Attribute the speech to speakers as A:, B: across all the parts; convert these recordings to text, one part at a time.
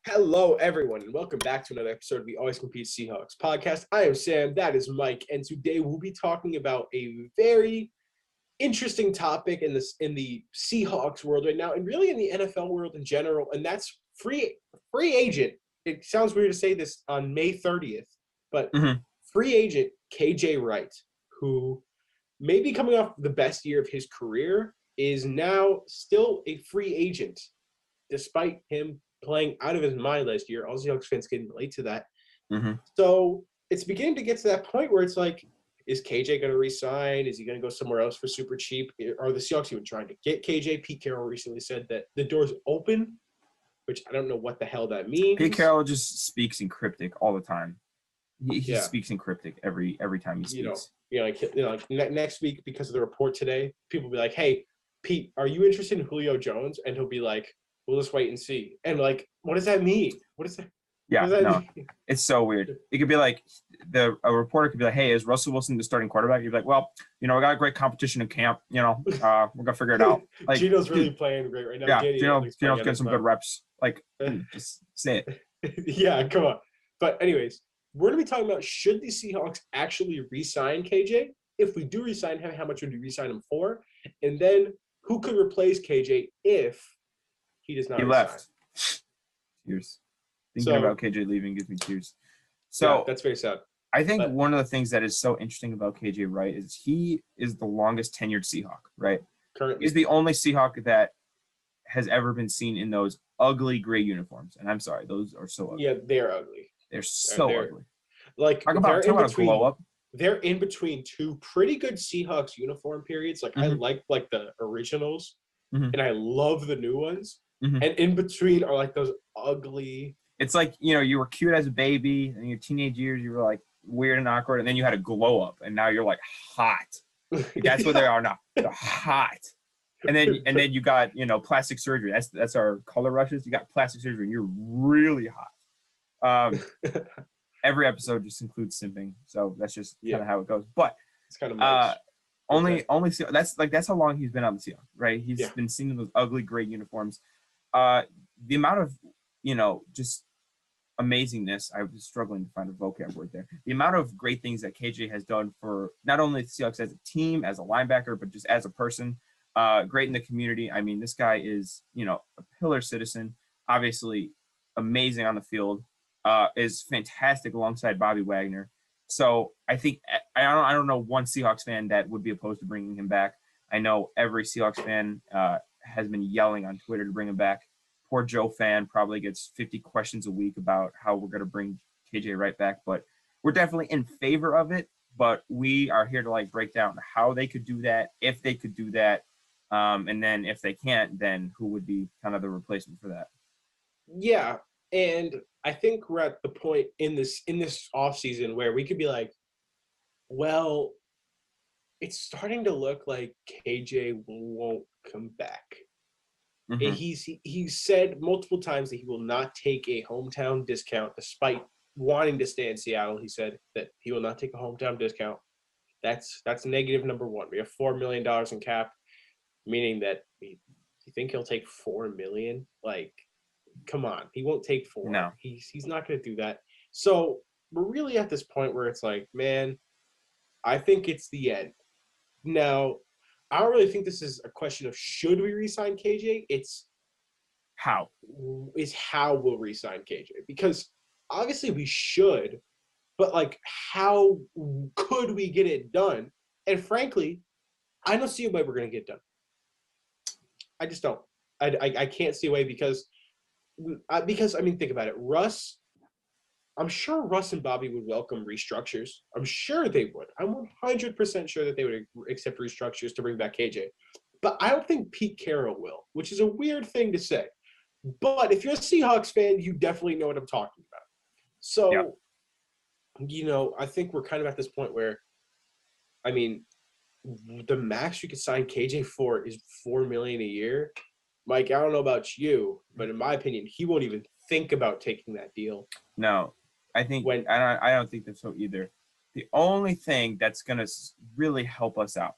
A: Hello, everyone, and welcome back to another episode of the Always Compete Seahawks podcast. I am Sam, that is Mike, and today we'll be talking about a very interesting topic in the Seahawks world right now, and really in the NFL world in general, and that's free agent. It sounds weird to say this on May 30th, but free agent KJ Wright, who may be coming off the best year of his career, is now still a free agent, despite him playing out of his mind last year. All Seahawks fans can relate to that. So it's beginning to get to that point where it's like, is KJ going to resign? Is he going to go somewhere else for super cheap? Are the Seahawks even trying to get KJ? Pete Carroll recently said that the door's open, which I don't know what the hell that means.
B: Pete Carroll just speaks in cryptic all the time. He speaks in cryptic every time he speaks.
A: Next week, because of the report today, people will be like, hey, Pete, are you interested in Julio Jones? And he'll be like, we'll just wait and see. And like, what does that mean? What is that?
B: Yeah, mean? It's so weird. It could be like a reporter could be like, hey, is Russell Wilson the starting quarterback? You'd be like, well, we got great competition in camp. We're gonna figure it out. Like,
A: Gino's really playing great right now.
B: Yeah, Gino's getting some good reps. Like, just say
A: it. Yeah, come on. But anyways, we're gonna be talking about, should the Seahawks actually re-sign KJ? If we do re-sign him, how much would we re-sign him for? And then who could replace KJ if he does not.
B: He left. Tears. Thinking about KJ leaving gives me tears. So
A: yeah, that's very sad.
B: I think one of the things that is so interesting about KJ Wright is he is the longest tenured Seahawk, right?
A: Currently.
B: He's the only Seahawk that has ever been seen in those ugly gray uniforms. And I'm sorry, those are so ugly.
A: Yeah, they're ugly.
B: They're so ugly.
A: Like,
B: talk about a glow up.
A: They're in between two pretty good Seahawks uniform periods. Like, I like the originals, and I love the new ones. And in between are like those ugly.
B: It's like, you were cute as a baby, and in your teenage years you were like weird and awkward, and then you had a glow up, and now you're like hot. That's what they are now. They're hot. And then you got plastic surgery. That's our color rushes. You got plastic surgery, and you're really hot. Every episode just includes simping, so that's just kind of how it goes. But
A: it's kind of nice.
B: Only that's how long he's been on the Seahawks, right? He's been seen in those ugly gray uniforms. The amount of just amazingness, I was struggling to find a vocab word there. The amount of great things that KJ has done for not only the Seahawks as a team, as a linebacker, but just as a person, great in the community. I mean, this guy is, a pillar citizen, obviously amazing on the field, is fantastic alongside Bobby Wagner. So I think I don't know one Seahawks fan that would be opposed to bringing him back. I know every Seahawks fan has been yelling on Twitter to bring him back. Poor Joe fan probably gets 50 questions a week about how we're going to bring KJ Wright back, but we're definitely in favor of it. But we are here to break down how they could do that, if they could do that, and then if they can't, then who would be kind of the replacement for that?
A: Yeah, and I think we're at the point in this offseason where we could be like, well, it's starting to look like KJ won't come back. He's said multiple times that he will not take a hometown discount, despite wanting to stay in Seattle. He said that he will not take a hometown discount. That's negative number one. We have $4 million in cap, meaning that you think he'll take $4 million? Like, come on, he won't take $4 million.
B: No,
A: he's not going to do that. So we're really at this point where it's like, man, I think it's the end. Now, I don't really think this is a question of should we re-sign KJ. It's how we'll re-sign KJ. Because obviously we should, but how could we get it done? And frankly, I don't see a way we're going to get it done. I just don't. I can't see a way because I mean, think about it. I'm sure Russ and Bobby would welcome restructures. I'm sure they would. I'm 100% sure that they would accept restructures to bring back KJ. But I don't think Pete Carroll will, which is a weird thing to say. But if you're a Seahawks fan, you definitely know what I'm talking about. So, I think we're kind of at this point where, I mean, the max you could sign KJ for is $4 million a year. Mike, I don't know about you, but in my opinion, he won't even think about taking that deal.
B: No. I don't think that's so either. The only thing that's going to really help us out,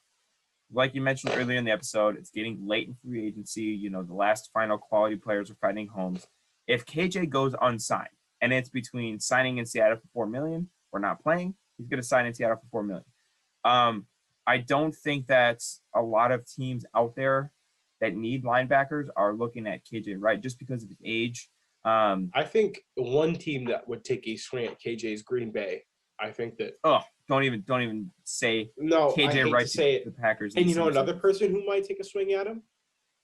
B: like you mentioned earlier in the episode, it's getting late in free agency. The last final quality players are finding homes. If KJ goes unsigned and it's between signing in Seattle for $4 million or not playing, he's going to sign in Seattle for $4 million. I don't think that a lot of teams out there that need linebackers are looking at KJ Wright just because of his age.
A: I think one team that would take a swing at KJ is Green Bay. I think that.
B: Oh, don't even say
A: no.
B: KJ
A: I hate
B: Wright
A: to say it.
B: The Packers.
A: And you know another person who might take a swing at him?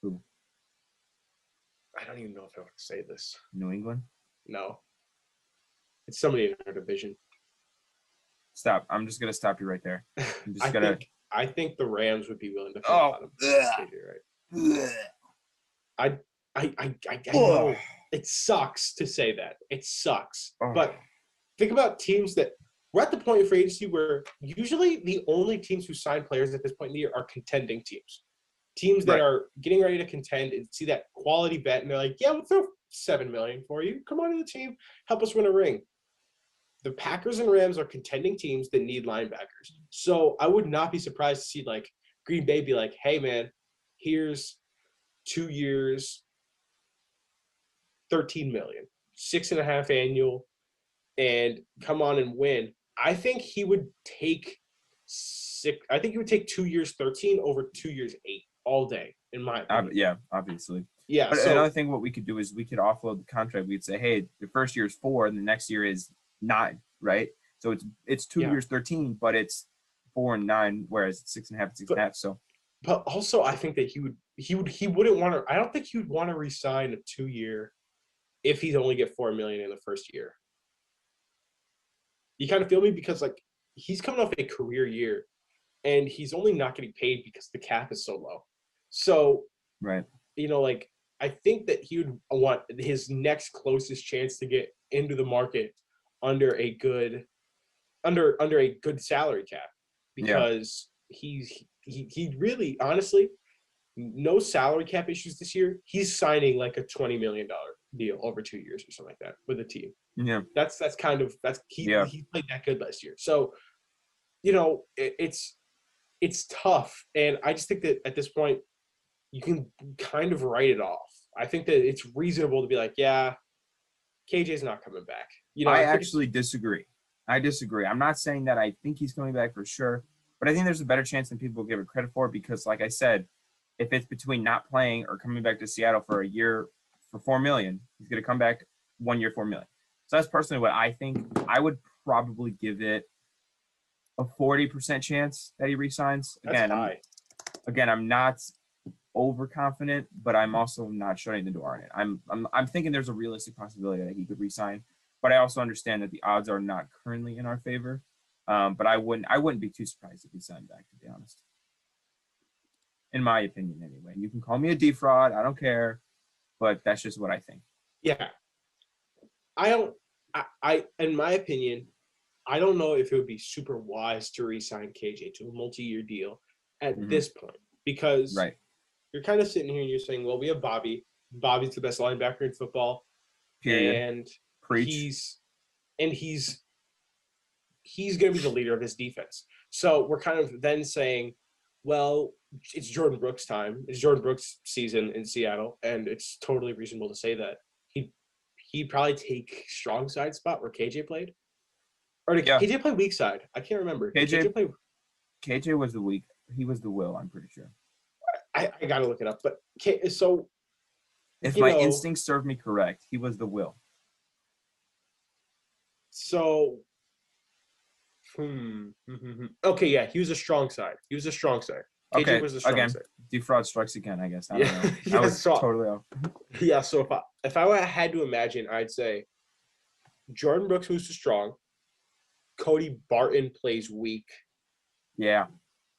B: Who?
A: I don't even know if I want to say this.
B: New England?
A: No. It's somebody in our division.
B: Stop. I'm just gonna stop you right there. I'm just
A: I think the Rams would be willing to pay on him. KJ Wright. I know it sucks to say that. It sucks. But think about teams that we're at the point of free agency where usually the only teams who sign players at this point in the year are contending teams. Teams that are getting ready to contend and see that quality bet, and they're like, yeah, we'll throw $7 million for you. Come on to the team. Help us win a ring. The Packers and Rams are contending teams that need linebackers. So I would not be surprised to see like Green Bay be like, hey, man, here's 2 years, $13 million, 6.5 annual, and come on and win. I think he would take 2 years, 13 over 2 years, 8 all day, in my opinion.
B: Yeah, obviously.
A: Yeah.
B: But another thing, what we could do is we could offload the contract. We'd say, hey, the first year is 4, and the next year is 9, right? So it's 2 years, 13, but it's 4 and 9, whereas it's 6.5 and 6.5. So.
A: But also, I think that he wouldn't want to. I don't think he would want to resign a 2-year if he'd only get $4 million in the first year. You kind of feel me? Because like he's coming off a career year and he's only not getting paid because the cap is so low. So,
B: right.
A: You know, like I think that he would want his next closest chance to get into the market under a good salary cap, because he really, honestly, no salary cap issues this year. He's signing like a $20 million deal over 2 years or something like that with a team.
B: Yeah,
A: he played that good last year. So, you know, it's tough, and I just think that at this point you can kind of write it off. I think that it's reasonable to be like, yeah, KJ's not coming back. You know,
B: I actually disagree. I'm not saying that I think he's coming back for sure, but I think there's a better chance than people give it credit for, because like I said, if it's between not playing or coming back to Seattle for a year for $4 million, he's going to come back 1 year, $4 million. So that's personally what I think. I would probably give it a 40% chance that he resigns. Again, I'm not overconfident, but I'm also not shutting the door on it. I'm thinking there's a realistic possibility that he could resign, but I also understand that the odds are not currently in our favor. But I wouldn't be too surprised if he signed back, to be honest. In my opinion, anyway. You can call me a defraud, I don't care, but that's just what I think.
A: Yeah. In my opinion, I don't know if it would be super wise to re-sign KJ to a multi-year deal at this point, because you're kind of sitting here and you're saying, well, we have Bobby. Bobby's the best linebacker in football.
B: Period.
A: And
B: Preach.
A: he's going to be the leader of his defense. So we're kind of then saying, well, it's Jordan Brooks' time. It's Jordan Brooks' season in Seattle, and it's totally reasonable to say that he'd probably take strong side spot where KJ played. Or did KJ play weak side? I can't remember.
B: KJ was the weak. He was the will, I'm pretty sure.
A: I got to look it up. But so
B: if my instincts serve me correct, he was the will.
A: So okay, yeah, he was a strong side. KJ was a strong side.
B: Defraud strikes again, I guess. I don't know. I was totally off.
A: Yeah, so if I had to imagine, I'd say Jordan Brooks moves to strong. Cody Barton plays weak.
B: Yeah.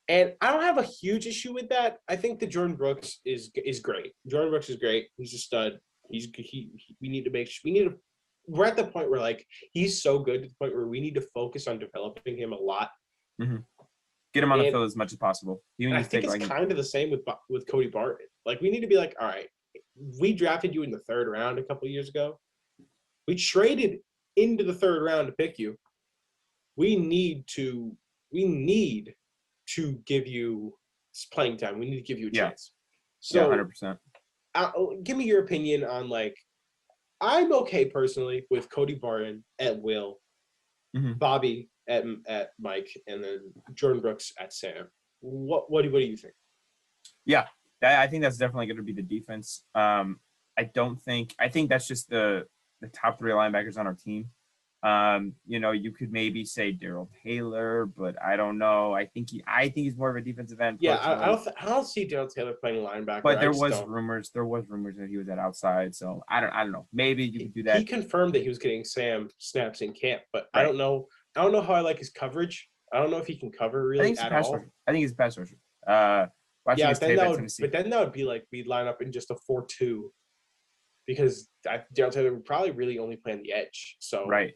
A: And I don't have a huge issue with that. I think that Jordan Brooks is great. Jordan Brooks is great. He's a stud. We're at the point where like he's so good to the point where we need to focus on developing him a lot.
B: Mm-hmm. Get him on the field as much as possible.
A: I think it's kind of the same with Cody Barton. Like we need to be like, all right, we drafted you in the 3rd round a couple of years ago. We traded into the 3rd round to pick you. We need to give you playing time. We need to give you a chance. So
B: 100%.
A: Give me your opinion on like, I'm okay personally with Cody Barton at Will, Bobby at Mike, and then Jordan Brooks at Sam. What do you think?
B: Yeah, I think that's definitely going to be the defense. I think that's just the top 3 linebackers on our team. You could maybe say Darrell Taylor, but I don't know. I think he's more of a defensive end.
A: Yeah, I don't see Darrell Taylor playing linebacker.
B: But there was rumors that he was at outside. So I don't know. Maybe you could do that.
A: He confirmed that he was getting Sam snaps in camp, but
B: right.
A: I don't know how I like his coverage. I don't know if he can cover really at all.
B: I think he's a pass rusher.
A: But then that would be like we'd line up in just a 4-2 because Darrell Taylor would probably really only play on the edge. So
B: right.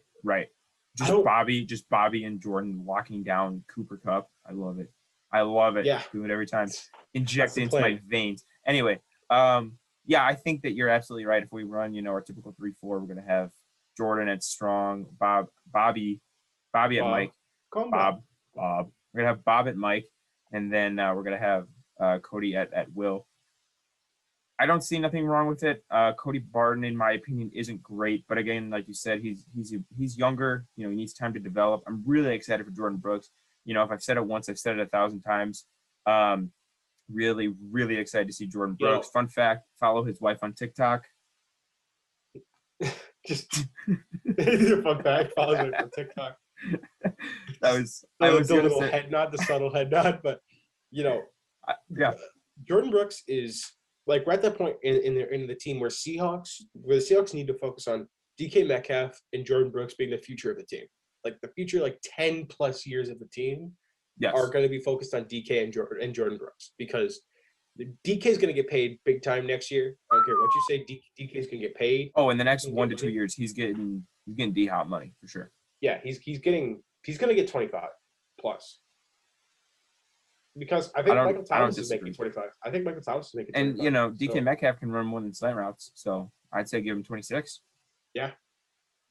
B: Just Bobby and Jordan locking down Cooper Kupp. I love it.
A: Yeah.
B: Do it every time. Inject it into my veins. Anyway, I think that you're absolutely right. If we run, our typical 3-4, we're gonna have Jordan at strong, Bobby at Mike. Bob. We're gonna have Bob at Mike, and then we're gonna have Cody at Will. I don't see nothing wrong with it. Cody Barton, in my opinion, isn't great, but again, like you said, he's younger. He needs time to develop. I'm really excited for Jordan Brooks. If I've said it once, I've said it 1,000 times. Really, really excited to see Jordan Brooks. Fun fact: follow his wife on TikTok.
A: Just a fun fact: follow him on TikTok.
B: I was the
A: little head nod, the subtle head nod, but Jordan Brooks is. Like we're at that point in the team where the Seahawks need to focus on DK Metcalf and Jordan Brooks being the future of the team. Like the future, 10 plus years of the team are going to be focused on DK and Jordan Brooks because DK is going to get paid big time next year. I don't care what you say. DK is going to get paid.
B: Oh, in the next 1 to 2 years, he's getting D-Hop money for sure.
A: Yeah, he's going to get 25 plus. Because I think Michael Thomas is making 25. I think Michael Thomas is making 25.
B: And, DK Metcalf can run more than slant routes. So I'd say give him 26.
A: Yeah.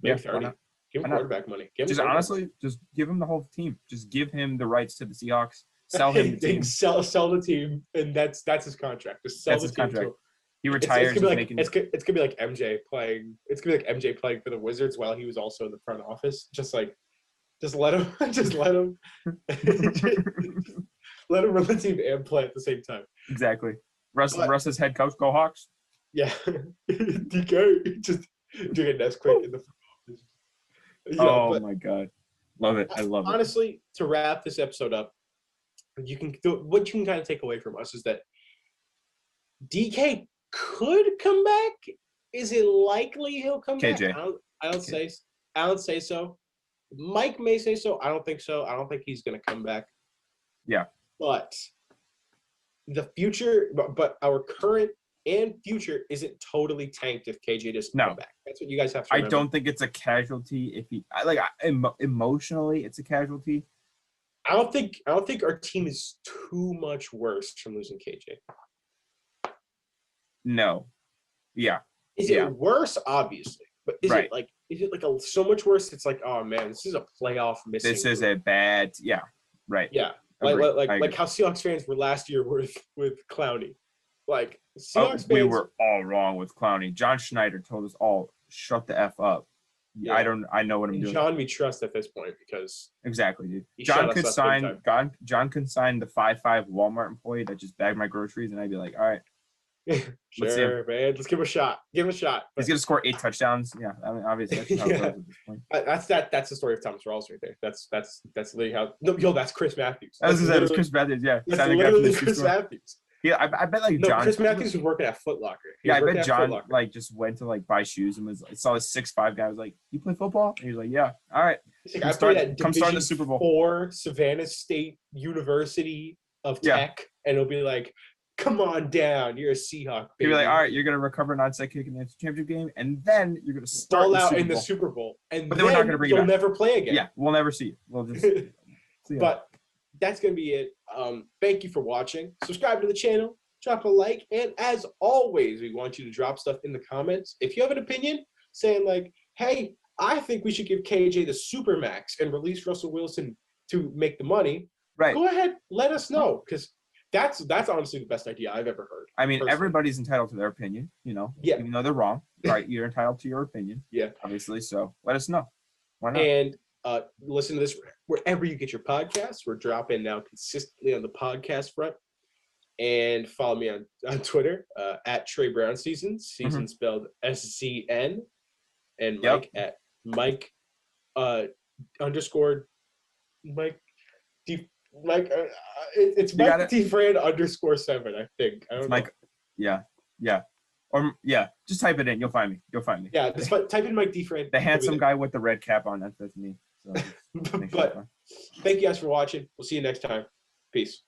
A: Maybe 30. Give him quarterback money.
B: Honestly, just give him the whole team. Just give him the rights to the Seahawks. Sell him the team.
A: Sell the team, and that's his contract. Just sell the team. Contract.
B: He retires.
A: It's gonna be like MJ playing. It's gonna be like MJ playing for the Wizards while he was also in the front office. Just let him. Let him run the team and play at the same time.
B: Exactly. Russ's head coach, go Hawks.
A: Yeah. DK just doing a Nesquik in the
B: office. My God. Love it. I love it.
A: Honestly, to wrap this episode up, what you can kind of take away from us is that DK could come back. Is it likely he'll come
B: KJ.
A: back? I don't say so. Mike may say so. I don't think so. I don't think he's going to come back.
B: Yeah.
A: But the future, but our current and future isn't totally tanked if KJ doesn't come back. That's what you guys have to remember.
B: I don't think it's a casualty if he emotionally it's a casualty.
A: I don't think our team is too much worse from losing KJ.
B: No. Yeah.
A: Is it worse? Obviously. But is it so much worse? It's like, oh man, this is a playoff missing.
B: This is a bad, right.
A: Yeah. Like how Seahawks fans were last year with Clowney. Like Seahawks fans,
B: we were all wrong with Clowney. John Schneider told us all, shut the F up. Yeah. I know what I'm doing.
A: John we trust at this point because
B: exactly, dude. John could sign the 5'5" Walmart employee that just bagged my groceries, and I'd be like, all right.
A: Sure, man. Let's give him a shot.
B: He's gonna score 8 touchdowns. Yeah, I mean, obviously that's how it goes at this point.
A: That's the story of Thomas Rawls right there. That's literally how. No, that's Chris Matthews.
B: That's Chris Matthews. Yeah,
A: that's literally Chris Matthews.
B: Yeah, I bet John.
A: Chris Matthews was working at Foot Locker.
B: I bet John just went to buy shoes and saw this 6'5" guy. Was like, "You play football?" And he was like, "Yeah, all right."
A: I played at
B: come start the Super Bowl.
A: 4 Savannah State University of Tech, and it'll be like, come on down. You're a Seahawk.
B: You'll be like, all right, you're going to recover an onside kick in the championship game, and then you're going to start
A: out in the Super Bowl.
B: But then we're not going to bring you back.
A: You'll never play again.
B: Yeah, we'll never see you. We'll just see you.
A: But that's going to be it. Thank you for watching. Subscribe to the channel. Drop a like. And as always, we want you to drop stuff in the comments. If you have an opinion saying like, hey, I think we should give KJ the Supermax and release Russell Wilson to make the money, go ahead. Let us know because that's honestly the best idea I've ever heard.
B: I mean, personally. Everybody's entitled to their opinion, even though they're wrong. right. You're entitled to your opinion.
A: Yeah.
B: Obviously. So let us know. Why not?
A: And listen to this wherever you get your podcasts. We're dropping now consistently on the podcast front. And follow me on Twitter at Trey Brown Season spelled SZN, and Mike at Mike underscore Mike D Mike. It's Mike DFran _7. I think. I don't know.
B: Mike. Yeah. Just type it in. You'll find me.
A: Yeah, just type in Mike DFran.
B: The handsome guy with the red cap on. That's me. So
A: but thank you guys for watching. We'll see you next time. Peace.